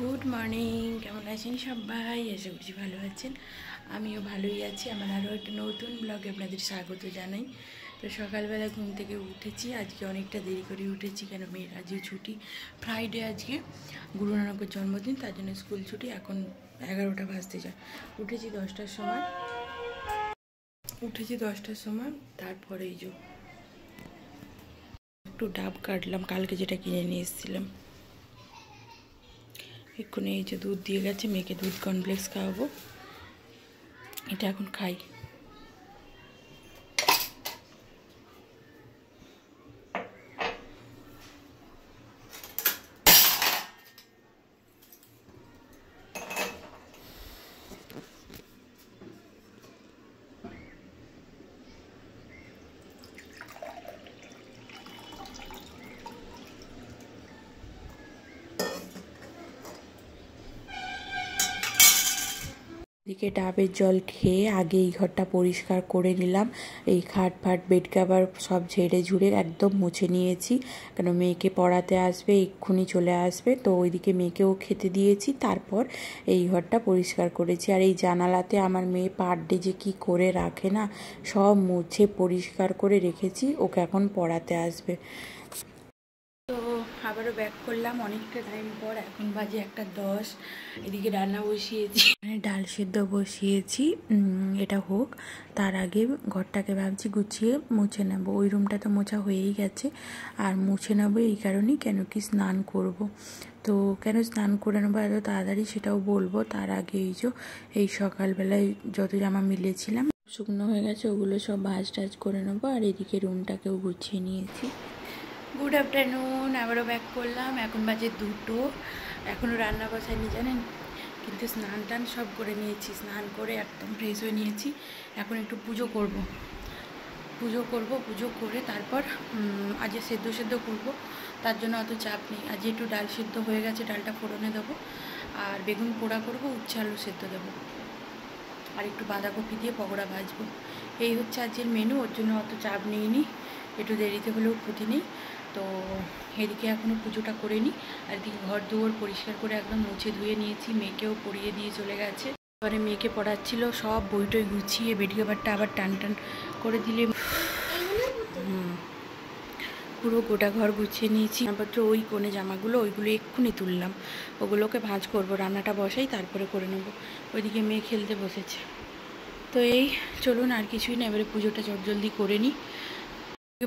Good morning, কেমন আছেন সবাই? আশা করছি ভালো আছেন। আমিও ভালোই আছি। আমার আরও একটা নতুন ব্লগে আপনাদের স্বাগত জানাই। তো সকালবেলা ঘুম থেকে উঠেছি, আজকে অনেকটা দেরি করে উঠেছি, কেন মেয়ের আজকে ছুটি, ফ্রাইডে আজকে গুরু নানকের জন্মদিন, তার জন্য স্কুল ছুটি। এখন 11টা বাজতে যায়। উঠেছি 10টার সময়। তারপরে এই যে একটু ডাব কাটলাম, কালকে যেটা কিনে নিয়ে এসেছিলাম। এক্ষুনি এই যে দুধ দিয়ে গেছে, মেয়েকে দুধ কর্নফ্লেক্স খাওয়াবো, এটা এখন খাই। এদিকে ডাবের জল খেয়ে আগে এই ঘরটা পরিষ্কার করে নিলাম। এই খাট ফাট বেড কভার সব ঝেড়ে ঝুড়ে একদম মুছে নিয়েছি, কেন মেয়েকে পড়াতে আসবে, এক্ষুনি চলে আসবে। তো ওইদিকে মেয়েকেও খেতে দিয়েছি, তারপর এই ঘরটা পরিষ্কার করেছি। আর এই জানালাতে আমার মেয়ে পার ডে যে কী করে রাখে না, সব মুছে পরিষ্কার করে রেখেছি, ওকে এখন পড়াতে আসবে। তো আবারও ব্যাক করলাম অনেকটা টাইম পর, এখন বাজে 1:10। এদিকে রান্না বসিয়েছি, ডাল সিদ্ধ বসিয়েছি, এটা হোক, তার আগে ঘরটাকে ভাবছি গুছিয়ে মুছে নেবো। ওই রুমটা তো মোছা হয়েই গেছে, আর মুছে নেবো এই কারণেই, কেন কি স্নান করব। তো কেন স্নান করে নেবো এত তাড়াতাড়ি সেটাও বলবো। তার আগে এই সকালবেলায় যত জামা মিলেছিলাম শুকনো হয়ে গেছে, ওগুলো সব ভাঁজ টাজ করে নেবো। আর এদিকে রুমটাকেও গুছিয়ে নিয়েছি। গুড আফটারনুন, আবারও ব্যাক করলাম। এখন বাজে 2টো, এখনও রান্না বসাইনি জানেন, কিন্তু স্নান টান সব করে নিয়েছি। স্নান করে একদম ফ্রেশ হয়ে নিয়েছি। এখন একটু পুজো করব, পুজো করে তারপর আজ সেদ্ধ করব। তার জন্য অত চাপ নেই। আজ একটু ডাল সেদ্ধ হয়ে গেছে, ডালটা ফোড়নে দেবো, আর বেগুন পোড়া করব, উচ্ছে আলু সেদ্ধ দেবো, আর একটু বাঁধাকপি দিয়ে পকোড়া ভাজবো। এই হচ্ছে আজকের মেনু, ওর জন্য অত চাপ নিইনি, একটু দেরিতে হলেও ক্ষতি নেই। তো এদিকে এখনও পুজোটা করে নিই, আর এদিকে ঘর দুয়ার পরিষ্কার করে একদম মুছে ধুয়ে নিয়েছি। মেয়েকেও পড়িয়ে দিয়ে চলে গেছে। এবারে মেয়েকে পড়াচ্ছিল, সব বইটই গুছিয়ে বেড কভারটা আবার টান করে দিলে পুরো গোটা ঘর গুছিয়ে নিয়েছি। মাত্র ওই কোণে জামাগুলো, ওইগুলো এক্ষুনি তুললাম, ওগুলোকে ভাঁজ করব, রান্নাটা বসাই তারপরে করে নেব। ওইদিকে মেয়ে খেলতে বসেছে। তো এই চলুন, আর কিছুই না, এবারে পুজোটা জলদি করে নিই।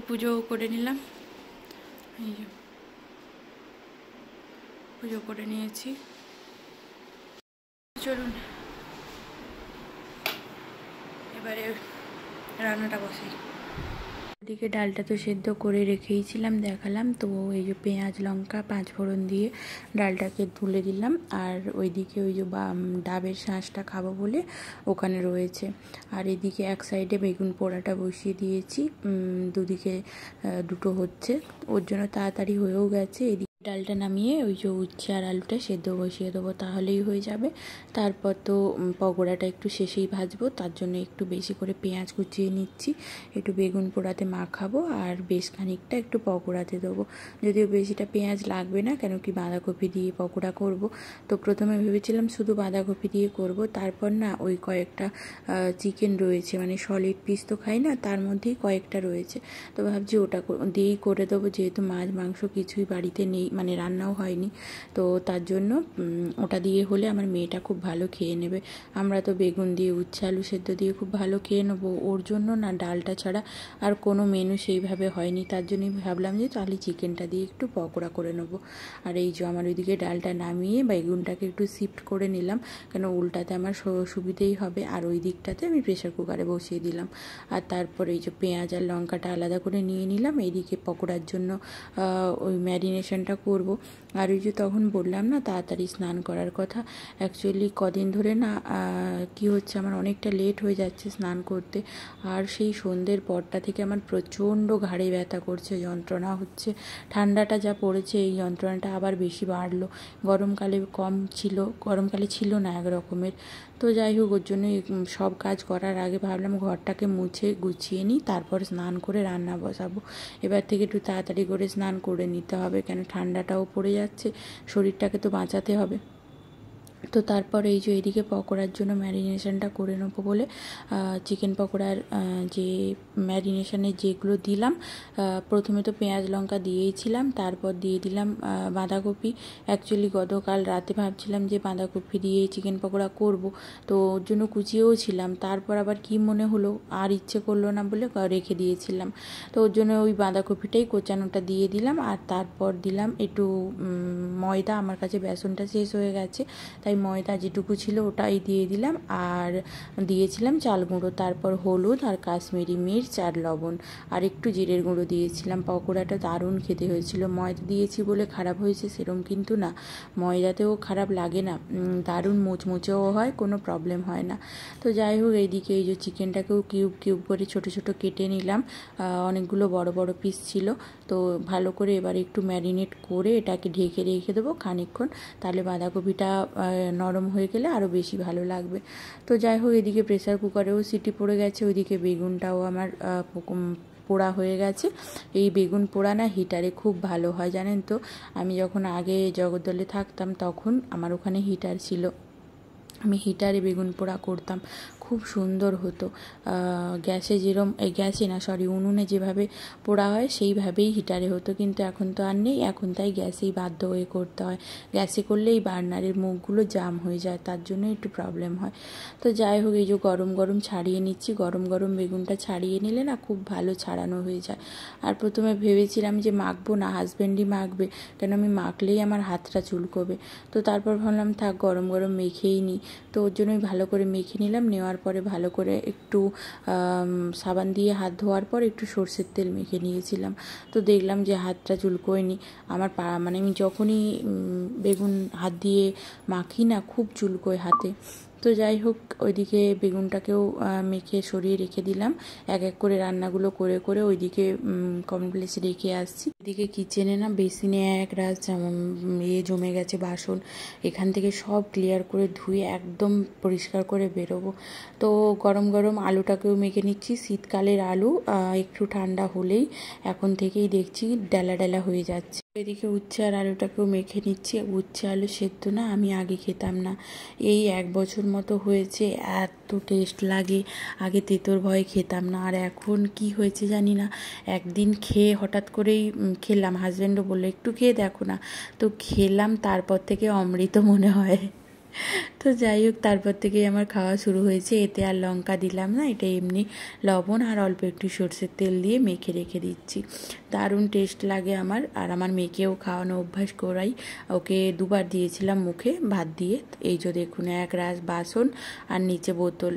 পুজো করে নিলাম, এই যে পুজো করে নিয়েছি। চলুন এবারে রান্নাটা বসাই। এদিকে ডালটা তো সেদ্ধ করে রেখেইছিলাম, দেখালাম তো। এই যে পেঁয়াজ লঙ্কা 5 ফোড়ন দিয়ে ডালটাকে তুলে দিলাম। আর ওইদিকে ওই যে ডাবের শাঁসটা খাবো বলে ওখানে রয়েছে। আর এদিকে এক সাইডে বেগুন পোড়াটা বসিয়ে দিয়েছি, দুদিকে দুটো হচ্ছে, ওর জন্য তাড়াতাড়ি হয়েও গেছে। এদিকে ডালটা নামিয়ে ওই যে উচ্ছে আর আলুটা সেদ্ধ বসিয়ে দেবো, তাহলেই হয়ে যাবে। তারপর তো পকোড়াটা একটু শেষেই ভাজবো, তার জন্য একটু বেশি করে পেঁয়াজ কুচিয়ে নিচ্ছি, একটু বেগুন পোড়াতে মাখাবো, আর বেশ খানিকটা একটু পকোড়াতে দেবো। যদিও বেশিটা পেঁয়াজ লাগবে না, কেন কি বাঁধাকপি দিয়ে পকোড়া করব। তো প্রথমে ভেবেছিলাম শুধু বাঁধাকপি দিয়ে করব, তারপর না ওই কয়েকটা চিকেন রয়েছে, মানে সলিড পিস তো খাই না, তার মধ্যেই কয়েকটা রয়েছে। তো ভাবছি ওটা দিয়েই করে দেবো, যেহেতু মাছ মাংস কিছুই বাড়িতে নেই, মানে রান্নাও হয়নি। তো তার জন্য ওটা দিয়ে হলে আমার মেয়েটা খুব ভালো খেয়ে নেবে। আমরা তো বেগুন দিয়ে উচ্ছে আলু সেদ্ধ দিয়ে খুব ভালো খেয়ে নেবো, ওর জন্য না ডালটা ছাড়া আর কোনো মেনু সেইভাবে হয়নি। তার জন্যই ভাবলাম যে তাহলে চিকেনটা দিয়ে একটু পকোড়া করে নেবো। আর এই যে আমার ওইদিকে ডালটা নামিয়ে বেগুনটাকে একটু শিফট করে নিলাম, কেন উল্টাতে আমার সুবিধেই হবে। আর ওই দিকটাতে আমি প্রেশার কুকারে বসিয়ে দিলাম। আর তারপরে এই যে পেঁয়াজ আর লঙ্কাটা আলাদা করে নিয়ে নিলাম। এইদিকে পকোড়ার জন্য ওই ম্যারিনেশনটা করব। আর ওই যে তখন বললাম না তাড়াতাড়ি স্নান করার কথা, অ্যাকচুয়ালি কদিন ধরে না কি হচ্ছে, আমার অনেকটা লেট হয়ে যাচ্ছে স্নান করতে। আর সেই সন্ধ্যের পরটা থেকে আমার প্রচণ্ড ঘাড়ে ব্যথা করছে, যন্ত্রণা হচ্ছে। ঠান্ডাটা যা পড়েছে, এই যন্ত্রণাটা আবার বেশি বাড়লো। গরমকালে ছিল না এক রকমের। তো যাই হোক, ওর জন্য সব কাজ করার আগে ভাবলাম ঘরটাকে মুছে গুছিয়ে নিই, তারপর স্নান করে রান্না বসাবো। এবার থেকে একটু তাড়াতাড়ি করে স্নান করে নিতে হবে, কেন ঠান্ডাটাও পড়ে যাচ্ছে, শরীরটাকে তো বাঁচাতে হবে। তো তারপর এই যে এদিকে পকোড়ার জন্য ম্যারিনেশনটা করে নেবো বলে চিকেন পকোড়ার যে ম্যারিনেশনের যেগুলো দিলাম, প্রথমে তো পেঁয়াজ লঙ্কা দিয়েইছিলাম, তারপর দিয়ে দিলাম বাঁধাকপি। অ্যাকচুয়ালি গতকাল রাতে ভাবছিলাম যে বাঁধাকপি দিয়ে চিকেন পকোড়া করব, তো ওর জন্য কুচিয়েও ছিলাম। তারপর আবার কি মনে হলো আর ইচ্ছে করলো না বলে রেখে দিয়েছিলাম, তো ওর জন্য ওই বাঁধাকপিটাই কোচানোটা দিয়ে দিলাম। আর তারপর দিলাম একটু ময়দা, আমার কাছে বেসনটা শেষ হয়ে গেছে তাই ময়দা যেটুকু ছিল ওটাই দিয়ে দিলাম, আর দিয়েছিলাম চাল গুঁড়ো, তারপর হলুদ আর কাশ্মীরি মির্চ আর লবণ আর একটু জিরের গুঁড়ো দিয়েছিলাম। পকোড়াটা দারুণ খেতে হয়েছিল। ময়দা দিয়েছি বলে খারাপ হয়েছে সেরকম কিন্তু না, ময়দাতেও খারাপ লাগে না, দারুণ মুচমুচেও হয়, কোনো প্রবলেম হয় না। তো যাই হোক, এইদিকে এই যে চিকেনটাকেও কিউব কিউব করে ছোট ছোট কেটে নিলাম, অনেকগুলো বড় বড় পিস ছিল। তো ভালো করে এবার একটু ম্যারিনেট করে এটাকে ঢেকে রেখে দেবো খানিকক্ষণ, তাহলে বাঁধাকপিটা নরম হয়ে গেলে আরও বেশি ভালো লাগবে। তো যাই হোক, এদিকে প্রেসার কুকারেও সিটি পড়ে গেছে, ওইদিকে বেগুনটাও আমার পোড়া হয়ে গেছে। এই বেগুন পোড়া না হিটারে খুব ভালো হয় জানেন তো। আমি যখন আগে জগদ্দলে থাকতাম তখন আমার ওখানে হিটার ছিল, আমি হিটারে বেগুন পোড়া করতাম, খুব সুন্দর হতো। গ্যাসে যেরম গ্যাসে না সরি উনুনে যেভাবে পোড়া হয় সেইভাবেই হিটারে হতো, কিন্তু এখন তো আর নেই, এখন তাই গ্যাসেই বাধ্য হয়ে করতে হয়। গ্যাসে করলে এই বার্নারের মুখগুলো জাম হয়ে যায়, তার জন্য একটু প্রবলেম হয়। তো যাই হোক, এই যে গরম গরম ছাড়িয়ে নিচ্ছি, গরম গরম বেগুনটা ছাড়িয়ে নিলে না খুব ভালো ছাড়ানো হয়ে যায়। আর প্রথমে ভেবেছিলাম যে মাখবো না, হাজব্যান্ডই মাখবে, কেন আমি মাখলেই আমার হাতটা চুলকোবে। তো তারপর ভাবলাম থাক গরম গরম মেখেই নিই, তো ওর জন্যই ভালো করে মেখে নিলাম। নেওয়ার পরে ভালো করে একটু সাবান দিয়ে হাত ধোয়ার পর একটু সর্ষের তেল মেখে নিয়েছিলাম, তো দেখলাম যে হাতটা চুলকোয়নি আমার। মানে আমি যখনই বেগুন হাত দিয়ে মাখি না খুব চুলকোয় হাতে। তো যাই হোক, ওইদিকে বেগুনটাকেও মেখে সরিয়ে রেখে দিলাম, এক এক করে রান্নাগুলো করে করে ওইদিকে কমন প্লেসে রেখে আসছি। এদিকে কিচেনে না বেসিনে এক রাত জমে গেছে বাসন, এখান থেকে সব ক্লিয়ার করে ধুয়ে একদম পরিষ্কার করে বেরোবো। তো গরম গরম আলুটাকেও মেখে নিচ্ছি, শীতকালের আলু একটু ঠান্ডা হলেই এখন থেকেই দেখছি ডেলা ডেলা হয়ে যাচ্ছে। এদিকে উচ্ছে আর আলুটাকেও মেখে নিচ্ছি। উচ্ছে আলু সেদ্ধ না আমি আগে খেতাম না, এই 1 বছর মতো হয়েছে, এত টেস্ট লাগে। আগে তেতোর ভয়ে খেতাম না, আর এখন কি হয়েছে জানি না, একদিন খেয়ে হঠাৎ করেই খেলাম, হাজব্যান্ডও বললো একটু খেয়ে দেখো না, তো খেলাম, তারপর থেকে অমৃত মনে হয়। তো যাই হোক, তারপর থেকেই আমার খাওয়া শুরু হয়েছে। এতে আর লঙ্কা দিলাম না, এটা এমনি লবণ আর অল্প একটু সর্ষের তেল দিয়ে মেখে রেখে দিচ্ছি, দারুণ টেস্ট লাগে আমার। আর আমার মেয়েকেও খাওয়ানো অভ্যাস করাই, ওকে 2বার দিয়েছিলাম মুখে ভাত দিয়ে। এই যে দেখুন এক রাস বাসন আর নিচে বোতল।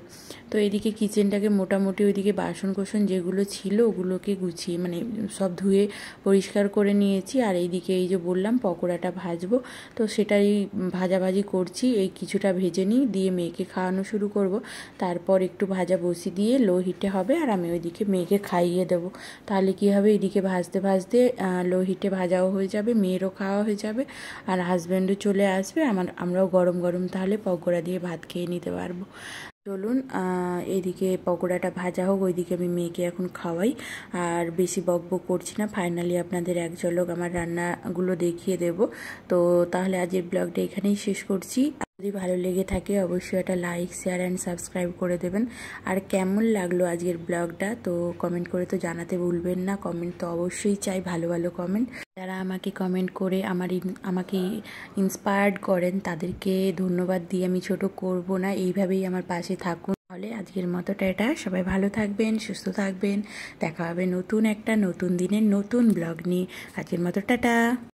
তো এদিকে কিচেনটাকে মোটামুটি ওইদিকে বাসন কোসন যেগুলো ছিল ওগুলোকে গুছিয়ে মানে সব ধুয়ে পরিষ্কার করে নিয়েছি। আর এইদিকে এই যে বললাম পকোড়াটা ভাজবো, তো সেটাই ভাজাভাজি করছি। এই কিছুটা ভেজে নিই, দিয়ে মেয়েকে খাওয়ানো শুরু করব। তারপর একটু ভাজা বসি দিয়ে লো হিটে হবে, আর আমি ওইদিকে মেয়েকে খাইয়ে দেবো। তাহলে কি হবে, এদিকে ভাজতে ভাজতে লো হিটে ভাজাও হয়ে যাবে, মেয়েরও খাওয়া হয়ে যাবে, আর হাজব্যান্ডও চলে আসবে, আমরাও গরম গরম তাহলে পকোড়া দিয়ে ভাত খেয়ে নিতে পারবো। চলুন এদিকে পকোড়াটা ভাজা হোক, ওইদিকে আমি মেয়েকে এখন খাওয়াই। আর বেশি বকবক করছি না, ফাইনালি আপনাদের এক ঝলক আমার রান্নাগুলো দেখিয়ে দেব। তো তাহলে আজকের ব্লগটা এখানেই শেষ করছি। যদি ভালো লেগে থাকে অবশ্যই একটা লাইক শেয়ার অ্যান্ড সাবস্ক্রাইব করে দেবেন। আর কেমন লাগলো আজকের ব্লগটা তো কমেন্ট করে তো জানাতে ভুলবেন না, কমেন্ট তো অবশ্যই চাই, ভালো ভালো কমেন্ট। যারা আমাকে কমেন্ট করে আমাকে ইন্সপায়ার্ড করেন তাদেরকে ধন্যবাদ দিয়ে আমি ছোট করব না, এইভাবেই আমার পাশে থাকুন। তাহলে আজকের মতো টাটা, সবাই ভালো থাকবেন, সুস্থ থাকবেন, দেখা হবে নতুন একটা নতুন দিনের নতুন ব্লগ নিয়ে। আজকের মতো টাটা।